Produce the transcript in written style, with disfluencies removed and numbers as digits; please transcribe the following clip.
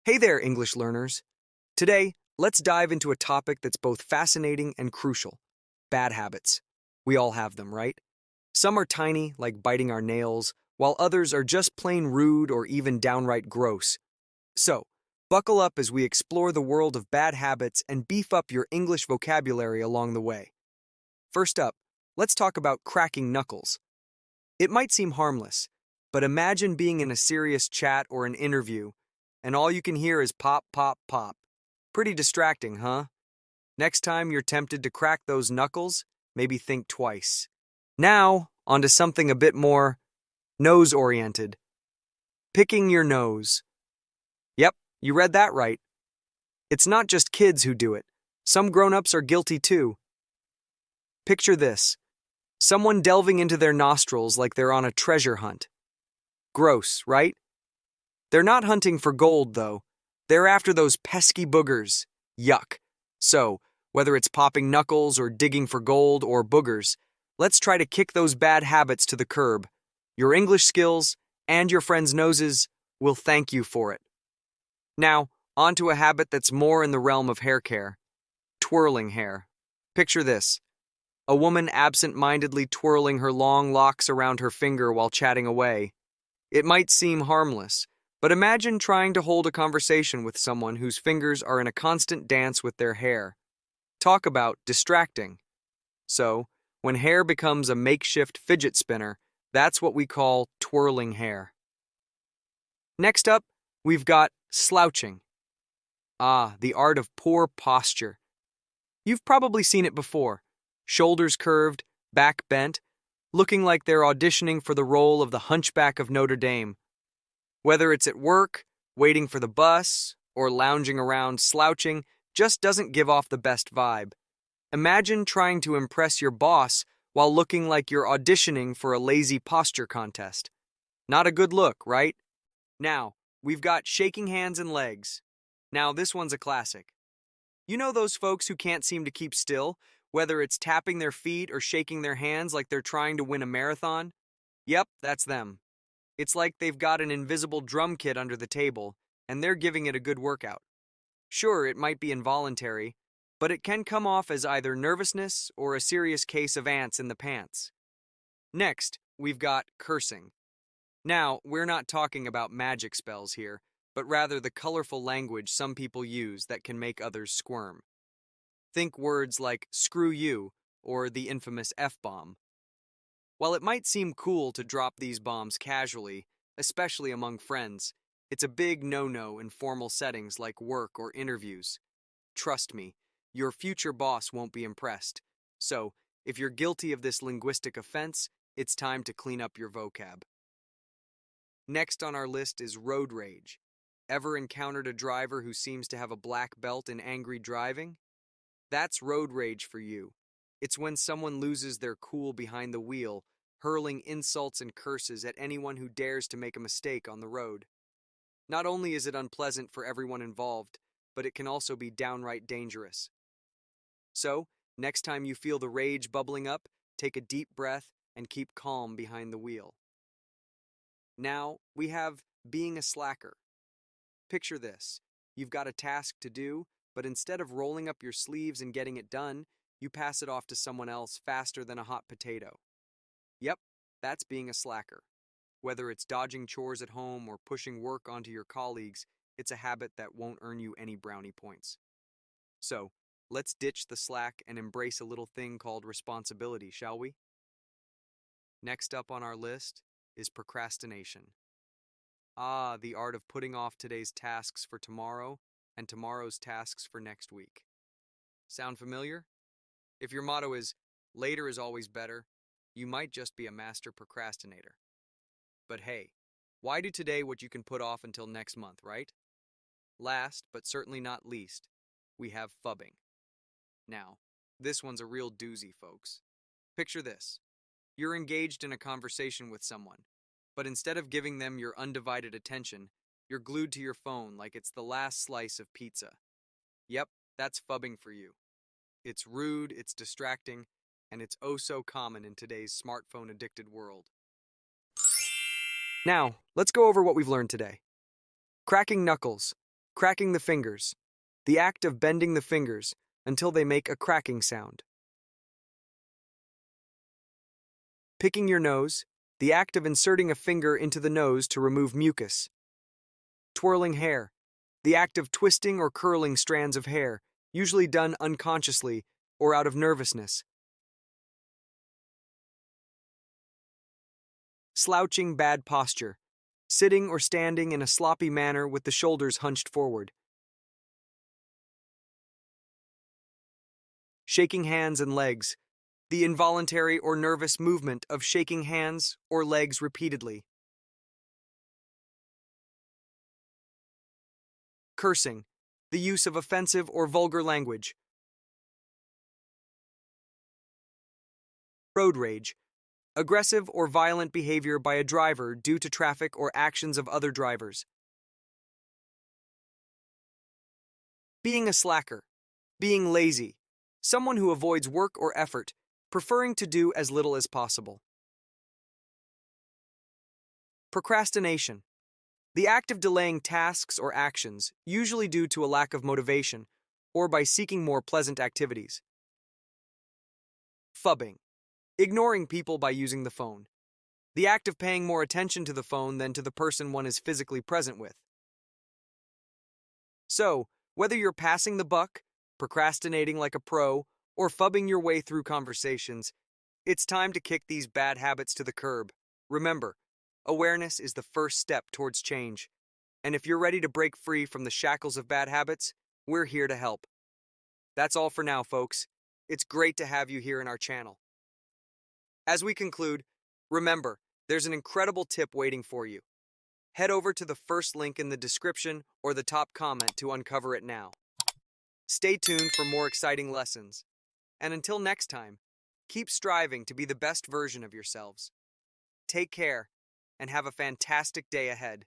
Hey there, English learners. Today, let's dive into a topic that's both fascinating and crucial: bad habits. We all have them, right? Some are tiny, like biting our nails, while others are just plain rude or even downright gross. So, buckle up as we explore the world of bad habits and beef up your English vocabulary along the way. First up, let's talk about cracking knuckles. It might seem harmless, but imagine being in a serious chat or an interview, and all you can hear is pop, pop, pop. Pretty distracting, huh? Next time you're tempted to crack those knuckles, maybe think twice. Now, onto something a bit more nose-oriented. Picking your nose. Yep, you read that right. It's not just kids who do it. Some grown-ups are guilty too. Picture this: someone delving into their nostrils like they're on a treasure hunt. Gross, right? They're not hunting for gold, though. They're after those pesky boogers. Yuck. So, whether it's popping knuckles or digging for gold or boogers, let's try to kick those bad habits to the curb. Your English skills and your friends' noses will thank you for it. Now, on to a habit that's more in the realm of hair care: twirling hair. Picture this: a woman absent-mindedly twirling her long locks around her finger while chatting away. It might seem harmless, but imagine trying to hold a conversation with someone whose fingers are in a constant dance with their hair. Talk about distracting. So, when hair becomes a makeshift fidget spinner, that's what we call twirling hair. Next up, we've got slouching. Ah, the art of poor posture. You've probably seen it before: shoulders curved, back bent, looking like they're auditioning for the role of the Hunchback of Notre Dame. Whether it's at work, waiting for the bus, or lounging around, slouching just doesn't give off the best vibe. Imagine trying to impress your boss while looking like you're auditioning for a lazy posture contest. Not a good look, right? Now, we've got shaking hands and legs. Now, this one's a classic. You know those folks who can't seem to keep still, whether it's tapping their feet or shaking their hands like they're trying to win a marathon? Yep, that's them. It's like they've got an invisible drum kit under the table, and they're giving it a good workout. Sure, it might be involuntary, but it can come off as either nervousness or a serious case of ants in the pants. Next, we've got cursing. Now, we're not talking about magic spells here, but rather the colorful language some people use that can make others squirm. Think words like screw you or the infamous F-bomb. While it might seem cool to drop these bombs casually, especially among friends, it's a big no-no in formal settings like work or interviews. Trust me, your future boss won't be impressed. So, if you're guilty of this linguistic offense, it's time to clean up your vocab. Next on our list is road rage. Ever encountered a driver who seems to have a black belt in angry driving? That's road rage for you. It's when someone loses their cool behind the wheel, hurling insults and curses at anyone who dares to make a mistake on the road. Not only is it unpleasant for everyone involved, but it can also be downright dangerous. So, next time you feel the rage bubbling up, take a deep breath and keep calm behind the wheel. Now, we have being a slacker. Picture this: you've got a task to do, but instead of rolling up your sleeves and getting it done, you pass it off to someone else faster than a hot potato. Yep, that's being a slacker. Whether it's dodging chores at home or pushing work onto your colleagues, it's a habit that won't earn you any brownie points. So, let's ditch the slack and embrace a little thing called responsibility, shall we? Next up on our list is procrastination. Ah, the art of putting off today's tasks for tomorrow and tomorrow's tasks for next week. Sound familiar? If your motto is later is always better, you might just be a master procrastinator. But hey, why do today what you can put off until next month, right? Last, but certainly not least, we have phubbing. Now, this one's a real doozy, folks. Picture this: you're engaged in a conversation with someone, but instead of giving them your undivided attention, you're glued to your phone like it's the last slice of pizza. Yep, that's phubbing for you. It's rude, it's distracting, and it's oh so common in today's smartphone-addicted world. Now, let's go over what we've learned today. Cracking knuckles. Cracking the fingers. The act of bending the fingers until they make a cracking sound. Picking your nose. The act of inserting a finger into the nose to remove mucus. Twirling hair. The act of twisting or curling strands of hair, usually done unconsciously or out of nervousness. Slouching bad posture. Sitting or standing in a sloppy manner with the shoulders hunched forward. Shaking hands and legs. The involuntary or nervous movement of shaking hands or legs repeatedly. Cursing. The use of offensive or vulgar language. Road rage. Aggressive or violent behavior by a driver due to traffic or actions of other drivers. Being a slacker. Being lazy. Someone who avoids work or effort, preferring to do as little as possible. Procrastination. The act of delaying tasks or actions, usually due to a lack of motivation or by seeking more pleasant activities. Phubbing. Ignoring people by using the phone. The act of paying more attention to the phone than to the person one is physically present with. So, whether you're passing the buck, procrastinating like a pro, or phubbing your way through conversations, it's time to kick these bad habits to the curb. Remember, awareness is the first step towards change. And if you're ready to break free from the shackles of bad habits, we're here to help. That's all for now, folks. It's great to have you here in our channel. As we conclude, remember, there's an incredible tip waiting for you. Head over to the first link in the description or the top comment to uncover it now. Stay tuned for more exciting lessons. And until next time, keep striving to be the best version of yourselves. Take care, and have a fantastic day ahead.